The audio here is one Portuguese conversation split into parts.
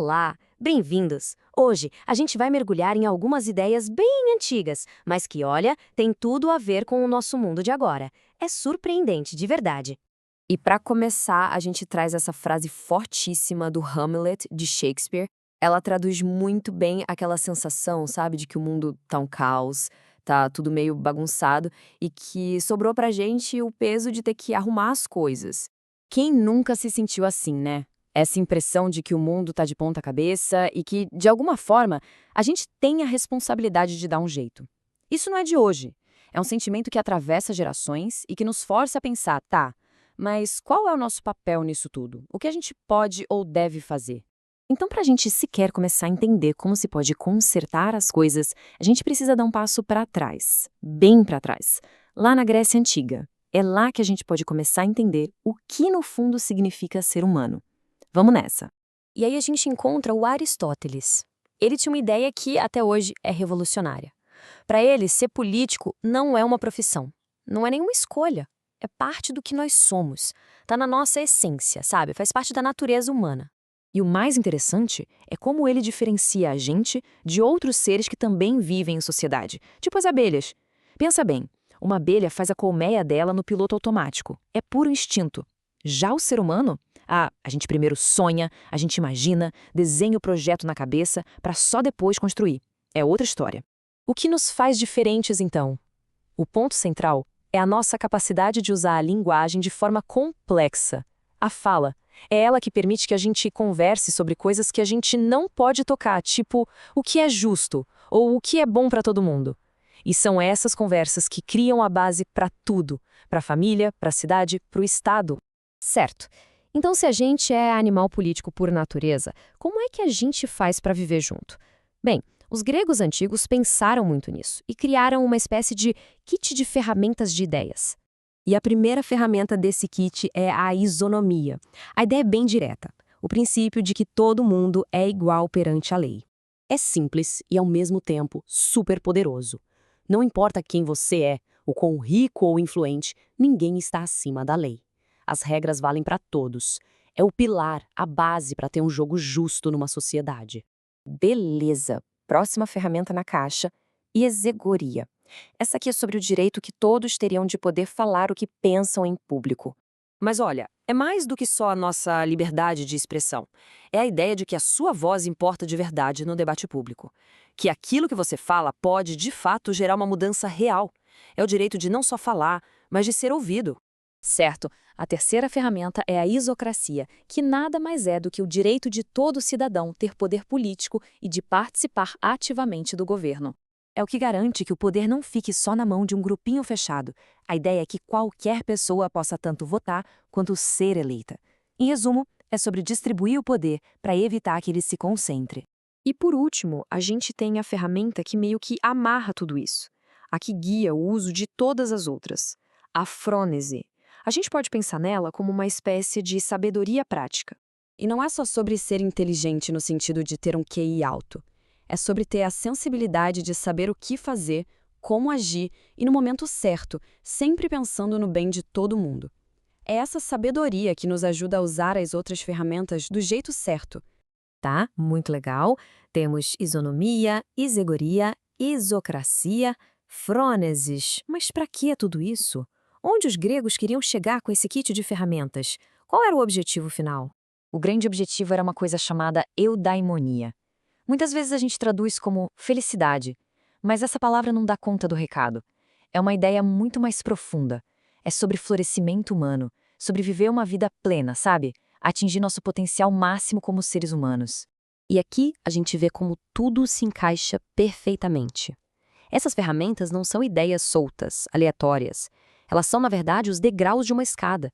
Olá, bem-vindos! Hoje a gente vai mergulhar em algumas ideias bem antigas, mas que, olha, tem tudo a ver com o nosso mundo de agora. É surpreendente, de verdade. E para começar, a gente traz essa frase fortíssima do Hamlet, de Shakespeare. Ela traduz muito bem aquela sensação, sabe, de que o mundo tá um caos, tá tudo meio bagunçado e que sobrou pra gente o peso de ter que arrumar as coisas. Quem nunca se sentiu assim, né? Essa impressão de que o mundo tá de ponta cabeça e que, de alguma forma, a gente tem a responsabilidade de dar um jeito. Isso não é de hoje. É um sentimento que atravessa gerações e que nos força a pensar, tá, mas qual é o nosso papel nisso tudo? O que a gente pode ou deve fazer? Então, para a gente sequer começar a entender como se pode consertar as coisas, a gente precisa dar um passo para trás, bem para trás, lá na Grécia Antiga. É lá que a gente pode começar a entender o que no fundo significa ser humano. Vamos nessa. E aí a gente encontra o Aristóteles. Ele tinha uma ideia que, até hoje, é revolucionária. Para ele, ser político não é uma profissão, não é nenhuma escolha. É parte do que nós somos. Tá na nossa essência, sabe? Faz parte da natureza humana. E o mais interessante é como ele diferencia a gente de outros seres que também vivem em sociedade, tipo as abelhas. Pensa bem, uma abelha faz a colmeia dela no piloto automático. É puro instinto. Já o ser humano? A gente primeiro sonha, a gente imagina, desenha o projeto na cabeça para só depois construir. É outra história. O que nos faz diferentes, então? O ponto central é a nossa capacidade de usar a linguagem de forma complexa. A fala é ela que permite que a gente converse sobre coisas que a gente não pode tocar, tipo o que é justo ou o que é bom para todo mundo. E são essas conversas que criam a base para tudo, para a família, para a cidade, para o Estado. Certo. Então, se a gente é animal político por natureza, como é que a gente faz para viver junto? Bem, os gregos antigos pensaram muito nisso e criaram uma espécie de kit de ferramentas de ideias. E a primeira ferramenta desse kit é a isonomia. A ideia é bem direta, o princípio de que todo mundo é igual perante a lei. É simples e, ao mesmo tempo, super poderoso. Não importa quem você é, o quão rico ou influente, ninguém está acima da lei. As regras valem para todos. É o pilar, a base para ter um jogo justo numa sociedade. Beleza. Próxima ferramenta na caixa, exegoria. Essa aqui é sobre o direito que todos teriam de poder falar o que pensam em público. Mas olha, é mais do que só a nossa liberdade de expressão. É a ideia de que a sua voz importa de verdade no debate público. Que aquilo que você fala pode, de fato, gerar uma mudança real. É o direito de não só falar, mas de ser ouvido. Certo. A terceira ferramenta é a isocracia, que nada mais é do que o direito de todo cidadão ter poder político e de participar ativamente do governo. É o que garante que o poder não fique só na mão de um grupinho fechado. A ideia é que qualquer pessoa possa tanto votar quanto ser eleita. Em resumo, é sobre distribuir o poder para evitar que ele se concentre. E por último, a gente tem a ferramenta que meio que amarra tudo isso. A que guia o uso de todas as outras. A frônese. A gente pode pensar nela como uma espécie de sabedoria prática. E não é só sobre ser inteligente no sentido de ter um QI alto. É sobre ter a sensibilidade de saber o que fazer, como agir e no momento certo, sempre pensando no bem de todo mundo. É essa sabedoria que nos ajuda a usar as outras ferramentas do jeito certo. Tá, muito legal. Temos isonomia, isegoria, isocracia, frônesis. Mas para que é tudo isso? Onde os gregos queriam chegar com esse kit de ferramentas? Qual era o objetivo final? O grande objetivo era uma coisa chamada eudaimonia. Muitas vezes a gente traduz como felicidade, mas essa palavra não dá conta do recado. É uma ideia muito mais profunda. É sobre florescimento humano, sobre viver uma vida plena, sabe? Atingir nosso potencial máximo como seres humanos. E aqui a gente vê como tudo se encaixa perfeitamente. Essas ferramentas não são ideias soltas, aleatórias. Elas são, na verdade, os degraus de uma escada.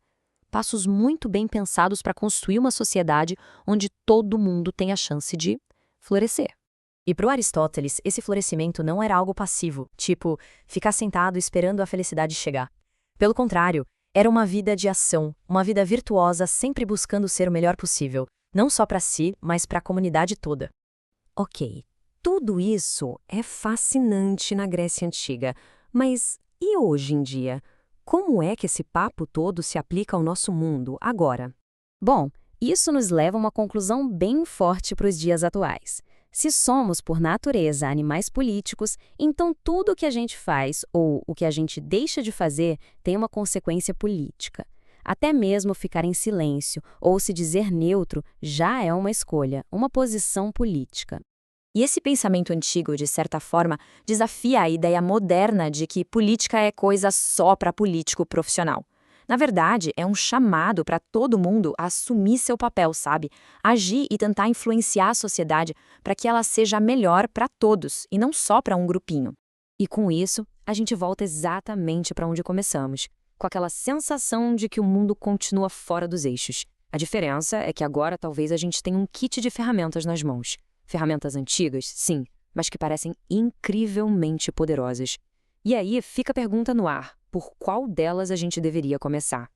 Passos muito bem pensados para construir uma sociedade onde todo mundo tem a chance de florescer. E para o Aristóteles, esse florescimento não era algo passivo, tipo, ficar sentado esperando a felicidade chegar. Pelo contrário, era uma vida de ação, uma vida virtuosa, sempre buscando ser o melhor possível, não só para si, mas para a comunidade toda. Ok, tudo isso é fascinante na Grécia Antiga, mas e hoje em dia? Como é que esse papo todo se aplica ao nosso mundo agora? Bom, Isso nos leva a uma conclusão bem forte para os dias atuais. Se somos, por natureza, animais políticos, então tudo o que a gente faz ou o que a gente deixa de fazer tem uma consequência política. Até mesmo ficar em silêncio ou se dizer neutro já é uma escolha, uma posição política. E esse pensamento antigo, de certa forma, desafia a ideia moderna de que política é coisa só para político profissional. Na verdade, é um chamado para todo mundo a assumir seu papel, sabe? Agir e tentar influenciar a sociedade para que ela seja melhor para todos e não só para um grupinho. E com isso, a gente volta exatamente para onde começamos, com aquela sensação de que o mundo continua fora dos eixos. A diferença é que agora talvez a gente tenha um kit de ferramentas nas mãos. Ferramentas antigas, sim, mas que parecem incrivelmente poderosas. E aí fica a pergunta no ar: por qual delas a gente deveria começar?